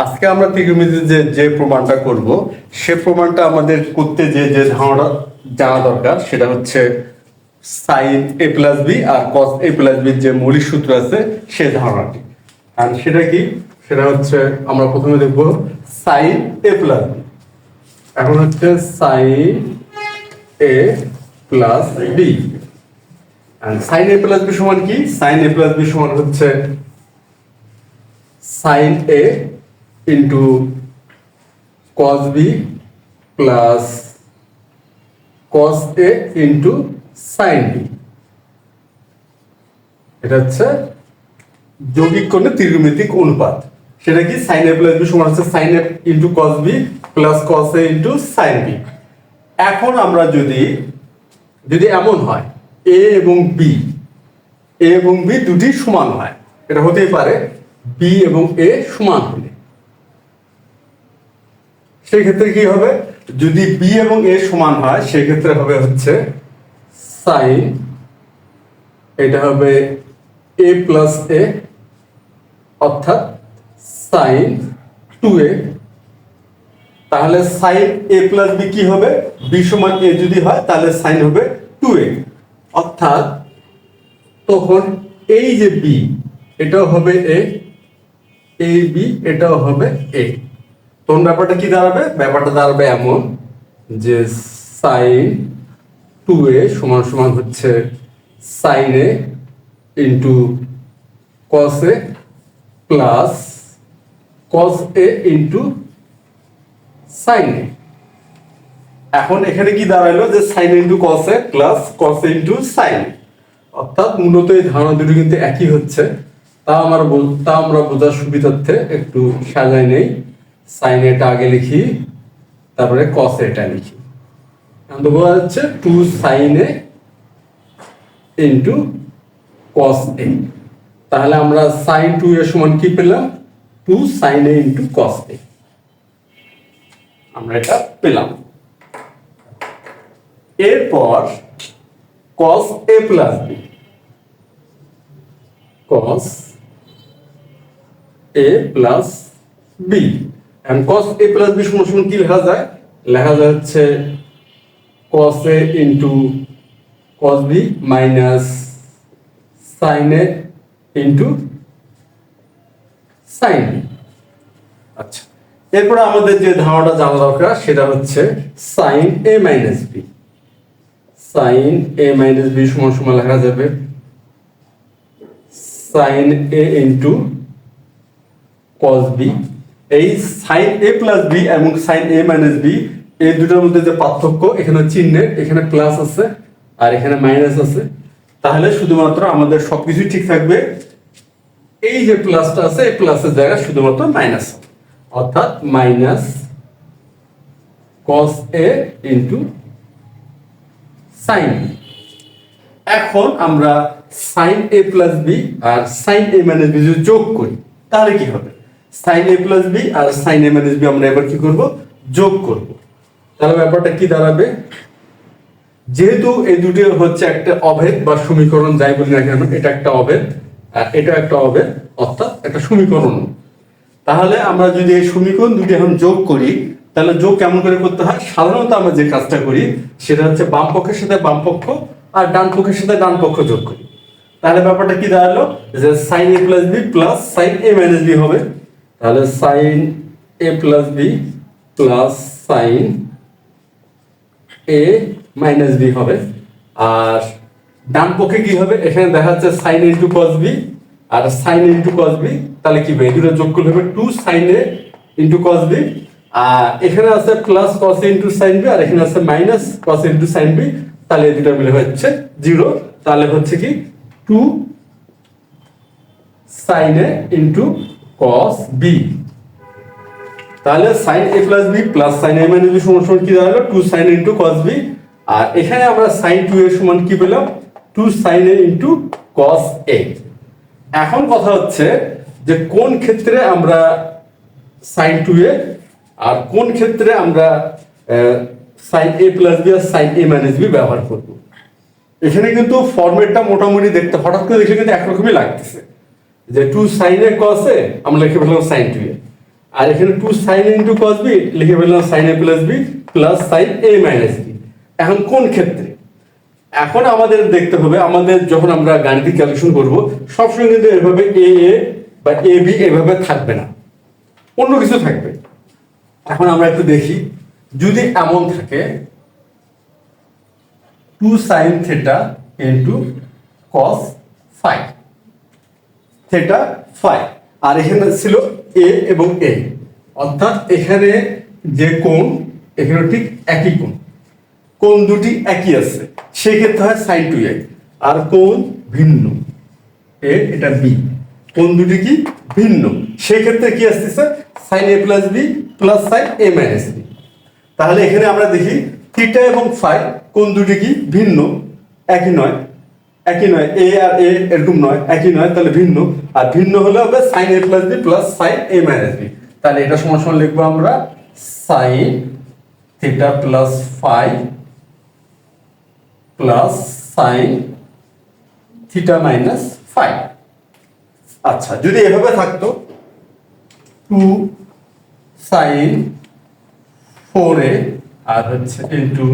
আজকে আমরা ত্রিকোণমিতির যে প্রমাণটা করব সে প্রমাণটা আমাদের করতে যে ধারণা জানা দরকার সেটা হচ্ছে sine A plus B R cos A plus বির যে মৌলিক সূত্র আছে সেই ধারণাটি। আর সেটা কি, সেটা হচ্ছে আমরা প্রথমে দেখব সাইন এ প্লাস বি। এখন হচ্ছে sine A plus B. Sine A plus B সমান কি? সাইন এ প্লাস বি সমান হচ্ছে sine A into cos B plus cos A into sine B. এটা হচ্ছে যৌগিক কোণের ত্রিকোণমিতিক অনুপাত। সেটা কি? সাইন এ প্লাস বি সমান হচ্ছে sine A into cos B plus cos A into sine B. এখন আমরা যদি এমন হয় এ এবং বি দুটি সমান হয়, এটা হতেই পারে বি এবং এ সমান হলে, সেই ক্ষেত্রে কি হবে? যদি বি এবং এ সমান হয় সেই ক্ষেত্রে হবে হচ্ছে সাইন, এটা হবে এ প্লাস এ অর্থাৎ সাইন 2a। তাহলে সাইন এ প্লাস বি কি হবে? বি সমান এ যদি হয় তাহলে সাইন হবে 2a, অর্থাৎ তখন এই যে বি এটাও হবে এ, এই বি এটাও হবে এ। তখন ব্যাপারটা কি দাঁড়াবে? ব্যাপারটা দাঁড়াবে এমন যে সাইন 2a সমান সমান হচ্ছে sine A into cos A plus cos A into sign এ। এখন এখানে কি দাঁড়াইলো যে sign into cos A plus cos A into sign, অর্থাৎ মূলত এই ধারণা দুটো কিন্তু একই হচ্ছে। তা আমরা বোঝার সুবিধার্থে একটু সাজাই নেই। সাইন এটা আগে লিখি, তারপরে কস এটা লিখি। আমাদের বোঝা যাচ্ছে 2 সাইন এ ইন্টু কস এ। তাহলে আমরা সাইন 2 এর সমান কি পেলাম? 2 সাইন এ ইন্টু কস এ, আমরা এটা পেলাম। এরপর cos A plus B, cos A plus B. And cos A plus B সমান সমান কি লেখা যায়? লেখা যায় হচ্ছে cos A into cos B minus sine A into sine B. আচ্ছা, এরপরে আমাদের যে ধারণাটা জানা দরকার সেটা হচ্ছে sine A minus B. Sine A minus B সমান সমান লেখা যাবে sine A into cos B. এই সাইন এ প্লাস বি এবং সাইন এ মাইনাস বি এই দুটোর মধ্যে যে পার্থক্য, এখানে চিহ্নের এখানে প্লাস আছে আর এখানে মাইনাস আছে, তাহলে শুধুমাত্র আমাদের সবকিছু ঠিক থাকবে। এই যে প্লাসটা আছে এই প্লাসের জায়গায় শুধুমাত্র মাইনাস, অর্থাৎ minus cos A into sine B. এখন আমরা সাইন এ প্লাস বি আর সাইন এ মাইনাস বি যদি যোগ করি তাহলে কি হবে? সাইন এ প্লাস বি আর সাইন এ মাইনাস বি আমরা এবার কি করব? যোগ করব। তাহলে ব্যাপারটা কি দাঁড়াবে? যেহেতু এই দুটি হচ্ছে একটা অভেদ বা সমীকরণ, যাই বলি না কেন, এটা একটা অভেদ আর এটা একটা অভেদ, অর্থাৎ একটা সমীকরণ। তাহলে আমরা যদি এই সমীকরণ দুটি এখন যোগ করি তাহলে যোগ কেমন করে করতে হয়? সাধারণত আমরা যে কাজটা করি সেটা হচ্ছে বাম পক্ষের সাথে বাম পক্ষ আর ডান পক্ষের সাথে ডান পক্ষ যোগ করি। তাহলে ব্যাপারটা কি দাঁড়ালো যে sine A plus B plus sine A minus B হবে। তাহলে sine A plus B plus sine A minus B হবে। আর ডান পক্ষে কি হবে? এখানে দেখা যাচ্ছে সাইন ইন্টু কস বি আর সাইন ইন্টু কস বি, তাহলে কি হবে? এই দুটো যোগ করলে হবে 2 sine A into cos B. আর এখানে আছে plus cos into sine B আর এখানে আছে minus cos into sine B, তাহলে এই দুটো মিলে হচ্ছে 0। তাহলে হচ্ছে কি 2 sine A into cos B. তাহলে sine A plus B plus sine A minus B সমান সমান কি দাঁড়ালো? 2 সাইন ইন্টু কস বি। আর এখানে আমরা সাইন 2 এর সমান কি পেলাম? 2 সাইন এ ইন্টু কস এ। এখন কথা হচ্ছে যে কোন ক্ষেত্রে আমরা সাইন 2a আর কোন ক্ষেত্রে আমরা সাইন এ প্লাস বি আর সাইন এ মাইনাস বি ব্যবহার করব। এখানে কিন্তু ফরম্যাটটা মোটামুটি দেখতে হঠাৎ করে দেখলে কিন্তু একরকমই লাগতেছে যে 2 সাইন এ কস এ আমরা লিখে ফেললাম সাইন 2a, আর এখানে 2 sin a into cos b লিখে ফেললাম sin a plus b plus sin a minus b। এখন কোন ক্ষেত্রে? এখন আমাদের দেখতে হবে, আমাদের যখন আমরা গাণিতিক ক্যালকুলেশন করব সবসময় কিন্তু এভাবে এ এ বা এ বি এভাবে থাকবে না, অন্য কিছু থাকবে। এখন আমরা একটু দেখি, যদি এমন থাকে 2 sin theta into cos phi theta phi, আর এখানে ছিল এ এবং এ, অর্থাৎ এখানে যে কোণ এখানে ঠিক একই কোণ, কোণ দুটি একই আছে, সেই ক্ষেত্রে হয় sin 2a। আর কোণ ভিন্ন, এ এটা বি, কোণ দুটি কি ভিন্ন, সেই ক্ষেত্রে কি আসতেছে sin a plus B plus sin a minus B. তাহলে এখানে আমরা দেখি থিটা এবং ফাই কোণ দুটি কি ভিন্ন, একই নয়, একই নয়, এ আর এ এরকম নয়, একই নয়, তাহলে ভিন্ন। আর ভিন্ন হলে হবে sin a plus B plus sin a minus B. তাহলে এটা সমান সমান লিখবো আমরা sin theta plus phi plus sin theta minus phi. আচ্ছা, যদি এভাবে থাকতো 2 sin 4a আর হচ্ছে ইন্টু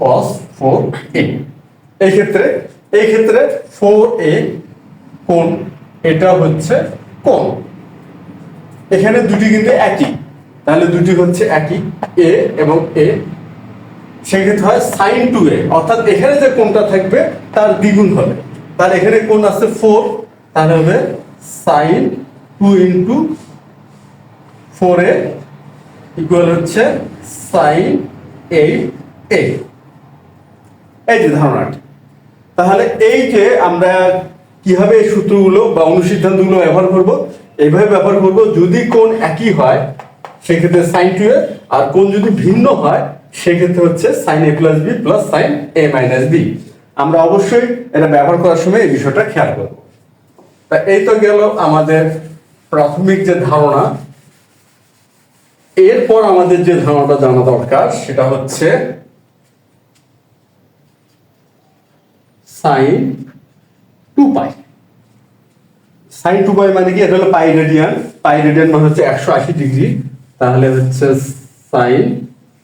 cos 4a, এই ক্ষেত্রে 4a কোণ, এটা হচ্ছে কোণ, এখানে দুটি কিন্তু একই, তাহলে দুটি হচ্ছে একই a এবং a, সেই ক্ষেত্রে হয় sin 2a, অর্থাৎ এখানে যে কোণটা থাকবে তার দ্বিগুণ হবে। তাহলে এখানে কোণ আছে 4, তাহলে হবে sin 2 ইন্টু 4a ইকুয়াল হচ্ছে sin 8a। এই যে ধারণাটি, তাহলে এই যে আমরা কিভাবে এই সূত্রগুলো বা অনুসিদ্ধান্তগুলো ব্যবহার করব, এইভাবে ব্যবহার করব। যদি কোণ একই হয় সেক্ষেত্রে sin 2a, আর কোণ যদি ভিন্ন হয় সেক্ষেত্রে হচ্ছে sin a plus B plus sin a minus B. আমরা অবশ্যই এটা ব্যবহার করার সময় এই বিষয়টা খেয়াল করব। তা এই তো গেল আমাদের প্রাথমিক যে ধারণা। এরপর আমাদের যে ধারণাটা জানা দরকার সেটা হচ্ছে sin 2π। sin 2π মানে কি? এটা হলো পাই রেডিয়ান, পাই রেডিয়ান মানে হচ্ছে 180 ডিগ্রি, তাহলে হচ্ছে sin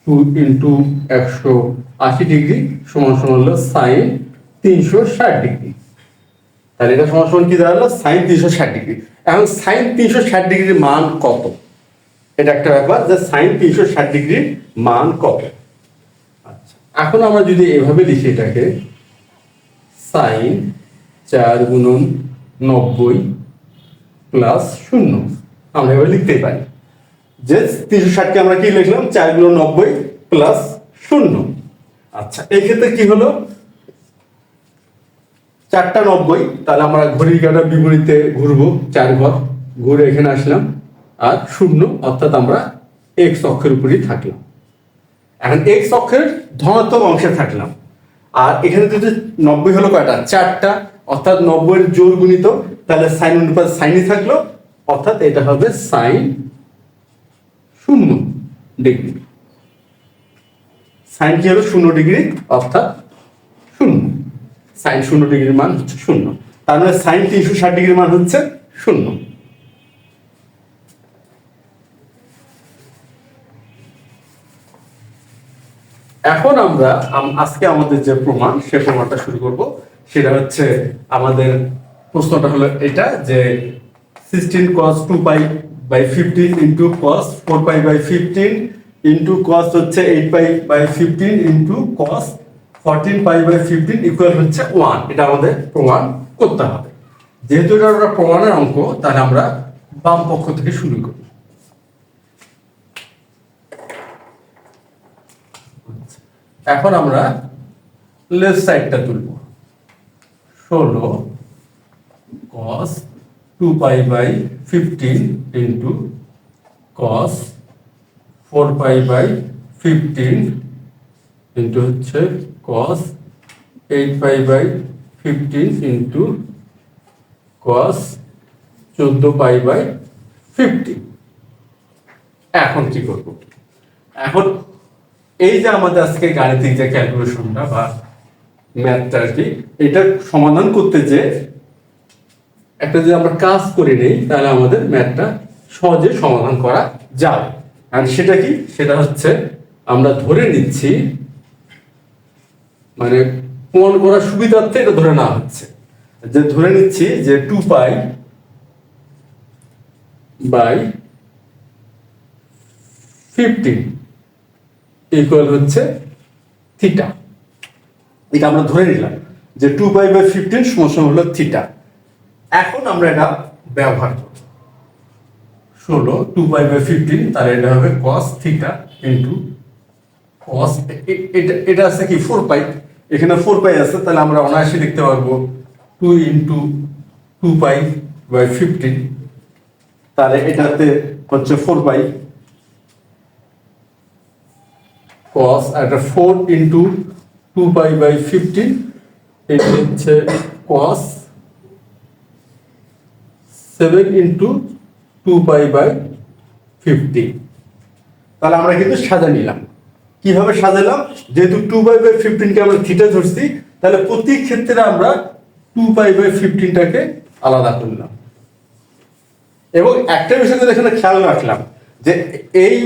2 ইন্টু 180 ডিগ্রি সমান সমান হলো sin 360 ডিগ্রি। তাহলে এটা সমান সমান কি দাঁড়ালো? sin 360 degree. এখন sin 360 ডিগ্রির মান কত? এটা একটা ব্যাপার যে sin 360 ডিগ্রির মান কত। আচ্ছা, এখন আমরা যদি এভাবে লিখি এটাকে sin 4 গুণন 90 প্লাস 0, আমরা এভাবে লিখতেই পারি যে 360 কে আমরা কি লিখলাম 4 গুণন 90 প্লাস 0। আচ্ছা, এই ক্ষেত্রে কি হলো 4টা 90, তাহলে আমরা ঘড়ির কাঁটার বিপরীতে ঘুরবো 4 ঘর ঘুরে এখানে আসলাম, আর 0 অর্থাৎ আমরা x অক্ষের উপরই থাকলাম। এখন x অক্ষের ধনাত্মক অংশে থাকলাম, আর এখানে যদি 90 হলো কয়টা? 4টা, অর্থাৎ 90 এর জোর গুণিত, তাহলে সাইন অনুপাত সাইনই থাকলো, অর্থাৎ এটা হবে সাইন 0 ডিগ্রি। সাইন কি হবে? 0 ডিগ্রি, অর্থাৎ 0। সাইন 0 ডিগ্রির মান হচ্ছে 0, তার মানে সাইন 360 ডিগ্রির মান হচ্ছে 0। এখন আমরা আজকে আমাদের যে প্রমাণ, সে প্রমাণটা শুরু করব। সেটা হচ্ছে আমাদের প্রশ্নটা হলো এটা যে 16 cos 2π by 15 into cos 4π by 15 into cos হচ্ছে 8π by 15 into cos 14π by 15 equal হচ্ছে 1। এটা আমাদের প্রমাণ করতে হবে। যেহেতু এটা একটা প্রমাণের অঙ্ক, তাহলে আমরা বাম পক্ষ থেকে শুরু করি। এখন আমরা লেফট সাইডটা তুলব। 16 cos 2π by 15 into cos 4π by 15 into হচ্ছে cos 8π by 15 into cos 14π by 15। এখন কি করব? এখন এই যে আমাদের আজকে গাণিতিক যে ক্যালকুলেশনটা বা ম্যাথটা আর কি, এটা সমাধান করতে যে একটা যদি আমরা কাজ করে নেই, তাহলে আমাদের ম্যাথটা সহজে সমাধান করা যায়। আর সেটা কি, সেটা হচ্ছে আমরা ধরে নিচ্ছি, মানে প্রমাণ করার সুবিধার্থে এটা ধরে নেওয়া হচ্ছে, যে ধরে নিচ্ছি যে 2π/15 ইকুয়াল হচ্ছে থিটা। এটা আমরা ধরে নিলাম যে 2π/15 সমান হলো থিটা। এখন আমরা এটা ব্যবহার করব। 2π/15, তাহলে এটা হবে cos থিটা ইন্টু cos, এটা আছে কি 4π, এখানে 4π আছে, তাহলে আমরা অনায়াসে লিখতে পারবো 2 ইন্টু 2π/15, তাহলে এটাতে হচ্ছে 4π cos, আর এটা 4 ইন্টু 2π/15, এটা হচ্ছে cos 7 ইন্টু 2π/15। তাহলে আমরা কিন্তু সাজা নিলাম। কিভাবে সাজালাম? যেহেতু 2π/15 কে আমরা থিটা ধরছি, তাহলে প্রতি ক্ষেত্রে আমরা 2π/15টাকে আলাদা করলাম। এবং একটা বিষয় এখানে খেয়াল রাখলাম যে এই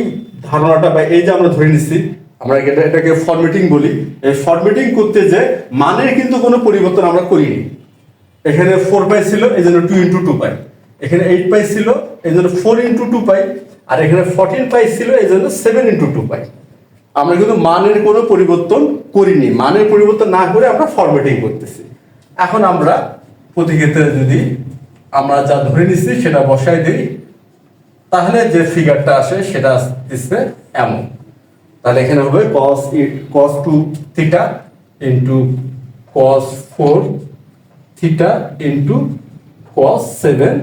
ধারণাটা বা এই যে আমরা ধরে নিচ্ছি, আমরা এটাকে ফরম্যাটিং বলি, এই ফরম্যাটিং করতে যে মানের কিন্তু কোনো পরিবর্তন আমরা করিনি। এখানে 4π ছিল, এই জন্য 2 ইন্টু 2π, এখানে 8π ছিল, এই জন্য 4 ইন্টু 2π, আর এখানে 14π ছিল, এই জন্য 7 ইন্টু 2π। আমরা কিন্তু মানের কোনো পরিবর্তন করিনি, মানের পরিবর্তন না করে আমরা ফরম্যাটিং করতেছি। এখন আমরা প্রতি ক্ষেত্রে যদি আমরা যা ধরে নিচ্ছি সেটা বসাই দিই, তাহলে যে ফিগারটা আসে সেটা আসছে এমন। তাহলে এখানে হবে cos 2 theta into cos 4 theta into cos 7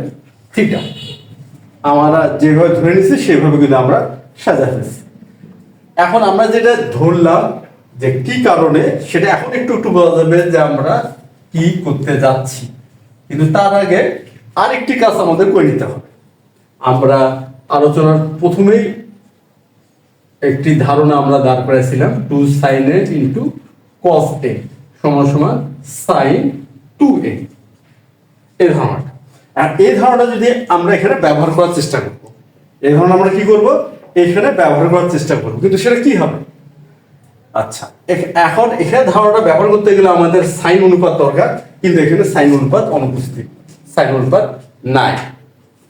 theta. আমরা যেভাবে ধরে নিচ্ছি সেভাবে কিন্তু আমরা সাজা ফেলছি। এখন আমরা যেটা ধরলাম যে কি কারণে, সেটা এখন একটু একটু বোঝা যাবে যে আমরা কি করতে যাচ্ছি। কিন্তু তার আগে আরেকটি কাজ আমাদের করে নিতে হবে। আমরা আলোচনার প্রথমেই একটি ধারণা আমরা দাঁড় করেছিলাম, 2 sin a into cos a সমান সমান sin 2a, এই ধারণাটা। আর এই ধারণা যদি আমরা এখানে ব্যবহার করার চেষ্টা করব, এই ধারণা আমরা কি করব, এখানে ব্যবহার করার চেষ্টা করব, কিন্তু সেটা কি হবে? আচ্ছা, এখন এখানে ধারণাটা ব্যবহার করতে গেলে আমাদের সাইন অনুপাত দরকার, কিন্তু এখানে সাইন অনুপাত অনুপস্থিত, সাইন অনুপাত নাই।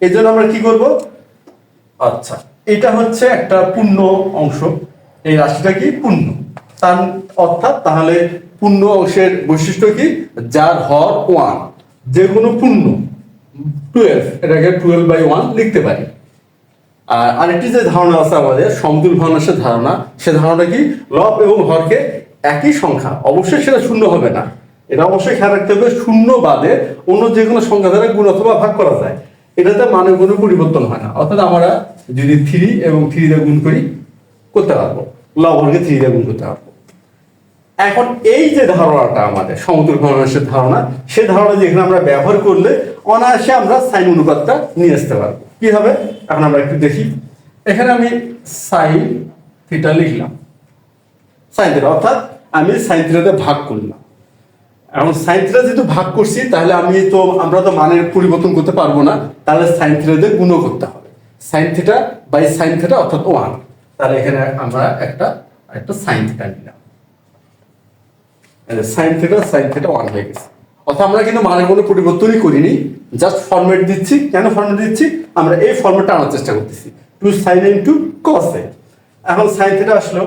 এই জন্য আমরা কি করব? আচ্ছা, এটা হচ্ছে একটা পূর্ণ অংশ, এই রাশিটা কি পূর্ণ, তার অর্থাৎ তাহলে পূর্ণ অংশের বৈশিষ্ট্য কি? যার হর 1, যে কোনো পূর্ণ 12, এটাকে 12/1 লিখতে পারি। আর আরেকটি যে ধারণা আছে আমাদের সমতুল ভগ্নাংশের ধারণা, সে ধারণাটা কি? লব এবং হরকে একই সংখ্যা, অবশ্যই সেটা শূন্য হবে না, এটা অবশ্যই খেয়াল রাখতে হবে, শূন্য বাদে অন্য যে কোনো সংখ্যা দ্বারা গুণ অথবা ভাগ করা যায়, এটাতে মানে কোনো পরিবর্তন হয় না। অর্থাৎ আমরা যদি 3 এবং 3 দিয়ে গুণ করি করতে পারবো, লব হরকে 3 দিয়ে গুণ করতে পারবো। এখন এই যে ধারণাটা আমাদের সমতুল ভগ্নাংশের ধারণা, সে ধারণা যেখানে আমরা ব্যবহার করলে অনায়াসে আমরা সাইন অনুপাতটা নিয়ে আসতে পারবো। কি হবে এখন আমরা একটু দেখি। এখানে আমি সাইন থিটা লিখলাম, সাইন থিটা, অর্থাৎ আমি সাইন থিটাতে ভাগ করলাম। এখন সাইন থিটা যেহেতু ভাগ করছি, তাহলে আমরা তো মানের পরিবর্তন করতে পারবো না, তাহলে সাইন থিটাতে গুণ করতে হবে। Sine theta by sine theta অর্থাৎ 1, তাহলে এখানে আমরা একটা সাইন থিটা নিলাম, সাইন থিটা 1 হয়ে গেছে। অর্থাৎ আমরা কিন্তু মানের কোনো পরিবর্তনই করিনি, জাস্ট ফরম্যাট দিচ্ছি। কেন ফরম্যাট দিচ্ছি? আমরা এই ফরম্যাটটা আনার চেষ্টা করতেছি, 2 sin a into cos a। এখন সাইন থিটা আসলো,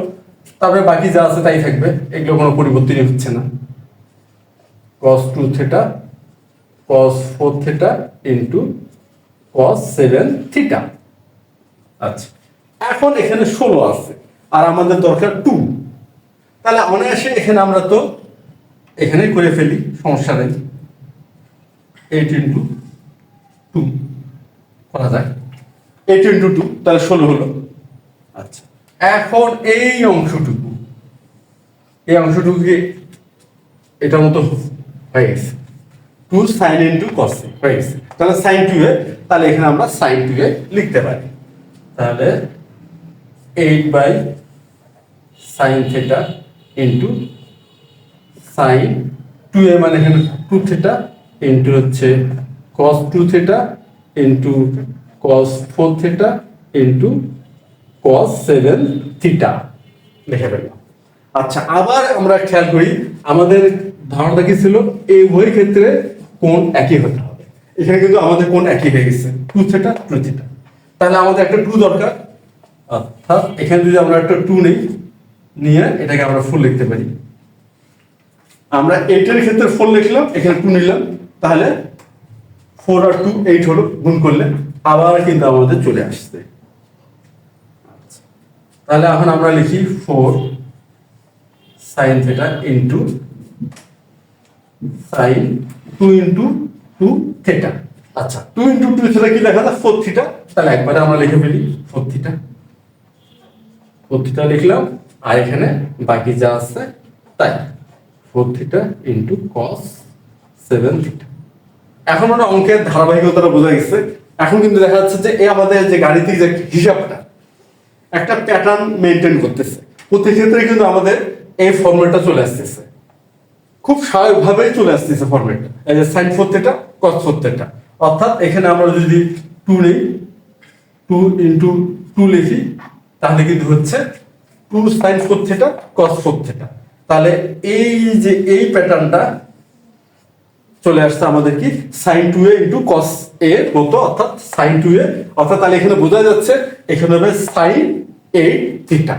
তারপরে বাকি যা আছে তাই থাকবে, এগুলো কোনো পরিবর্তনই হচ্ছে না। cos 2 theta cos 4 theta into cos 7 theta. আচ্ছা, এখন এখানে 16 আছে আর আমাদের দরকার 2, তাহলে অনায়াসে এখানে আমরা তো এখানেই করে ফেলি, সমস্যা নেই। 8 ইন্টু 2 করা যায়, 8 ইন্টু 2 তাহলে 16 হলো। আচ্ছা, এখন এই অংশটুকু এটার মতো হয়ে গেছে, 2 sin ইন্টু cos হয়ে গেছে, তাহলে sin 2a, তাহলে এখানে আমরা sin 2a লিখতে পারি। তাহলে 8/sin theta into sin 2a, মানে এখানে 2 থিটা ইন্টু হচ্ছে cos 2 theta into cos 4 theta into cos 7 theta লিখে ফেললাম। আচ্ছা, আবার আমরা খেয়াল করি আমাদের ধারণাটা কি ছিল, এই উভয় ক্ষেত্রে কোণ একই হতে হবে। এখানে কিন্তু আমাদের কোণ একই হয়ে গেছে, 2 থিটা 2 থিটা। তাহলে আমাদের একটা 2 দরকার, অর্থাৎ এখানে যদি আমরা একটা 2 নেই, নিয়ে এটাকে আমরা 4 লিখতে পারি। আমরা 8 এর ক্ষেত্রে 4 লিখলাম, এখানে 2 নিলাম, তাহলে 4 আর 2 8 হলো, গুণ করলে আবার কিন্তু আমাদের চলে আসছে। তাহলে এখন আমরা লিখি 4 sin theta into sin 2 into 2 theta. আচ্ছা, 2 ইন্টু 2 থিটা কি লেখা যায়, 4 থিটা। তাহলে একবারে আমরা লিখে ফেলি 4 থিটা, 4 থিটা লিখলাম, আর এখানে বাকি যা আছে তাই 4 থিটা ইন্টু cos 7 থিটা। এখন আমরা অঙ্কের ধারাবাহিকতাটা বোঝা গেছে। এখন কিন্তু দেখা যাচ্ছে যে এই আমাদের যে গাণিতিক যে হিসাবটা একটা প্যাটার্ন মেনটেন করতেছে। প্রতি ক্ষেত্রে কিন্তু আমাদের এই ফর্মুলাটা চলে আসতেছে, খুব স্বাভাবিকভাবেই চলে আসতেছে ফর্মুলাটা। এই যে sin 4 থিটা cos 4 থিটা, অর্থাৎ এখানে আমরা যদি 2 নেই, 2 ইন্টু 2 লিখি, তাহলে কিন্তু হচ্ছে 2 sin 4 থিটা cos 4 থিটা। তাহলে এই যে এই প্যাটার্নটা চলে আসছে আমাদের কি sin 2a into cos a মতো, অর্থাৎ sin 2a, অর্থাৎ তাহলে এখানে বোঝা যাচ্ছে এখানে হবে sin 8 থিটা।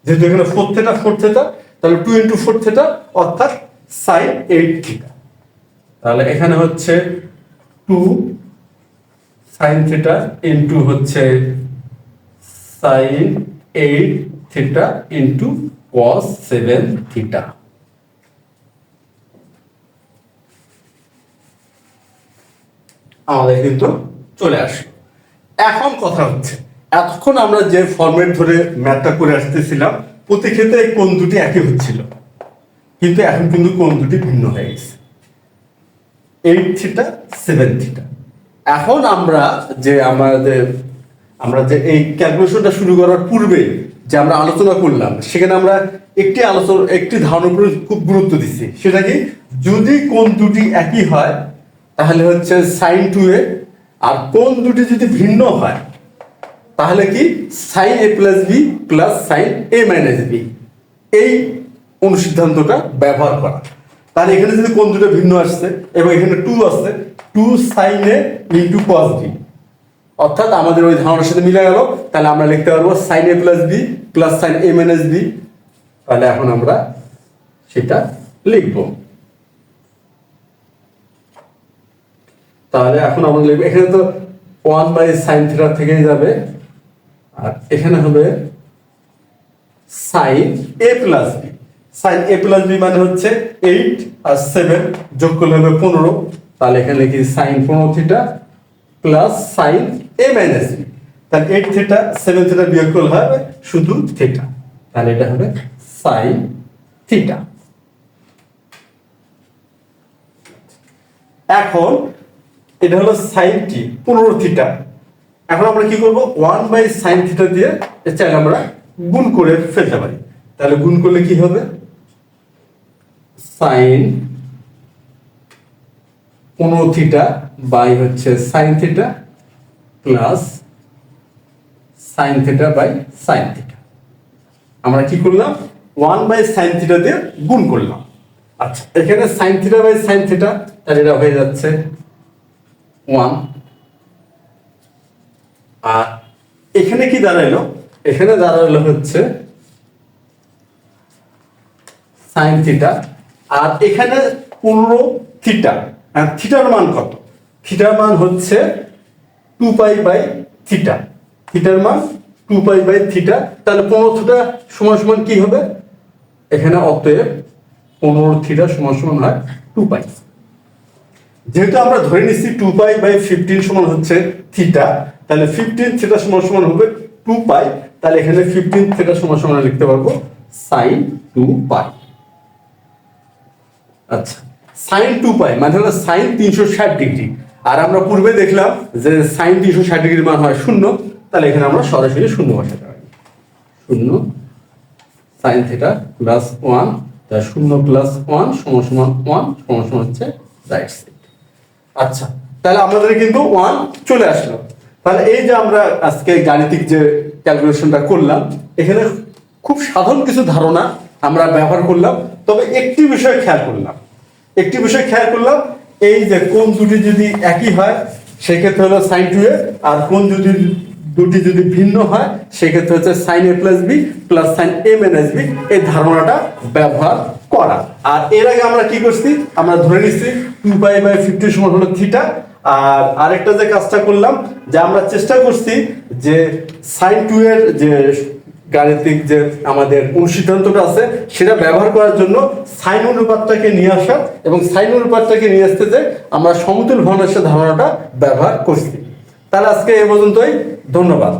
যেহেতু এখানে 4 থিটা 4 থিটা, তাহলে 2 ইন্টু 4 থিটা অর্থাৎ sin 8 থিটা। তাহলে এখানে হচ্ছে 2 sin থিটা ইন্টু হচ্ছে sin 8 theta into cos 7 theta. আমাদের কিন্তু চলে আসে। এখন কথা হচ্ছে, এতক্ষণ আমরা যে ফরম্যাট ধরে ম্যাথটা করে আসতেছিলাম, প্রতি ক্ষেত্রে কোণ দুটি একই হচ্ছিল, কিন্তু এখন কিন্তু কোণ দুটি ভিন্ন হয়ে গেছে, 8 থিটা 7 থিটা। এখন আমরা যে এই ক্যালকুলেশনটা শুরু করার পূর্বে যে আমরা আলোচনা করলাম, সেখানে আমরা একটি ধারণার উপর খুব গুরুত্ব দিচ্ছি। সেটা কি, যদি কোণ দুটি একই হয় তাহলে হচ্ছে sin 2a, আর কোণ দুটি যদি ভিন্ন হয় তাহলে কি sin a plus B plus sin a minus B, এই অনুসিদ্ধান্তটা ব্যবহার করা। তাহলে এখানে যদি কোণ দুটো ভিন্ন আসছে এবং এখানে 2 আসছে, 2 sin a into cos b, অর্থাৎ আমাদের ওই ধারণার সাথে মিলে গেল। তাহলে আমরা লিখতে পারবো sin a plus B plus sin a minus B. তাহলে এখন আমরা সেটা লিখবো। তাহলে এখন আমরা লিখবো, এখানে তো 1 বাই sin থিটা থেকেই যাবে, আর এখানে হবে sin a plus B. sin a plus B মানে হচ্ছে 8 আর 7 যোগ করলে হবে 15। তাহলে এখানে লিখি sin 15 theta plus sin a minus B. তাহলে 8 থিটা 7 থিটা বিয়োগ করলে হবে শুধু থিটা। তাহলে এটা হবে sin থিটা। এখন এটা হলো sin t 15 থিটা। এখন আমরা কি করব, 1 বাই sin থিটা দিয়ে চাইলে আমরা গুণ করে ফেলতে পারি। তাহলে গুণ করলে কি হবে, sin 15 থিটা বাই হচ্ছে sin theta plus sin theta by sin theta. আমরা কি করলাম, 1 বাই sin থিটা দিয়ে গুণ করলাম। আচ্ছা, এখানে sin theta by sin theta, তাহলে এটা হয়ে যাচ্ছে 1। আর এখানে কি দাঁড়াইলো, এখানে দাঁড়াইলো হচ্ছে sin থিটা, আর এখানে 15 থিটা। আর থিটার মান কত, থিটার মান হচ্ছে 2 পাই বাই থিটা। থিটার মান 2 পাই বাই থিটা। তাহলে 15 থিটা সমান সমান কি হবে, এখানে অতএব 15 থিটা সমান সমান হয় 2 পাই। যেহেতু আমরা ধরে নিচ্ছি 2 পাই বাই 15 সমান হচ্ছে থিটা, তাহলে 15 থিটা সমান সমান হবে 2 পাই। তাহলে এখানে 15 থিটা সমান সমান লিখতে পারবো sin 2 পাই। আচ্ছা, sin 2 পাই মানে হলো sin 360 ডিগ্রি। আর আমরা পূর্বে দেখলাম যে sin 360 ডিগ্রির মান হয় 0। তাহলে এখানে আমরা সরাসরি 0 বসাতে পারি। 0 sin থিটা প্লাস 1, তাহলে 0 প্লাস 1 সমান সমান 1 সমান সমান হচ্ছে রাইট সাইড। আচ্ছা, তাহলে আমাদের কিন্তু 1 চলে আসলো। তাহলে এই যে আমরা আজকে গাণিতিক যে ক্যালকুলেশনটা করলাম, এখানে খুব সাধারণ কিছু ধারণা আমরা ব্যবহার করলাম। তবে একটি বিষয় খেয়াল করলাম, এই যে কোণ দুটি যদি একই হয় সেক্ষেত্রে হলো সাইন 2a, আর কোণ দুটি যদি ভিন্ন হয় সেক্ষেত্রে হচ্ছে sine a plus B plus sine a minus B, এই ধারণাটা ব্যবহার করা। আর এর আগে আমরা কি করছি, আমরা ধরে নিচ্ছি 2π/50 সমান হলো থিটা। আর আরেকটা যে কাজটা করলাম, যে আমরা চেষ্টা করছি যে সাইন 2 এর যে গাণিতিক যে আমাদের অনুসিদ্ধান্তটা আছে সেটা ব্যবহার করার জন্য সাইন অনুপাতটাকে নিয়ে আসা, এবং সাইন অনুপাতটাকে নিয়ে আসতে যে আমরা সমতুল ভগ্নাংশের ধারণাটা ব্যবহার করছি। তাহলে আজকে এ পর্যন্তই, ধন্যবাদ।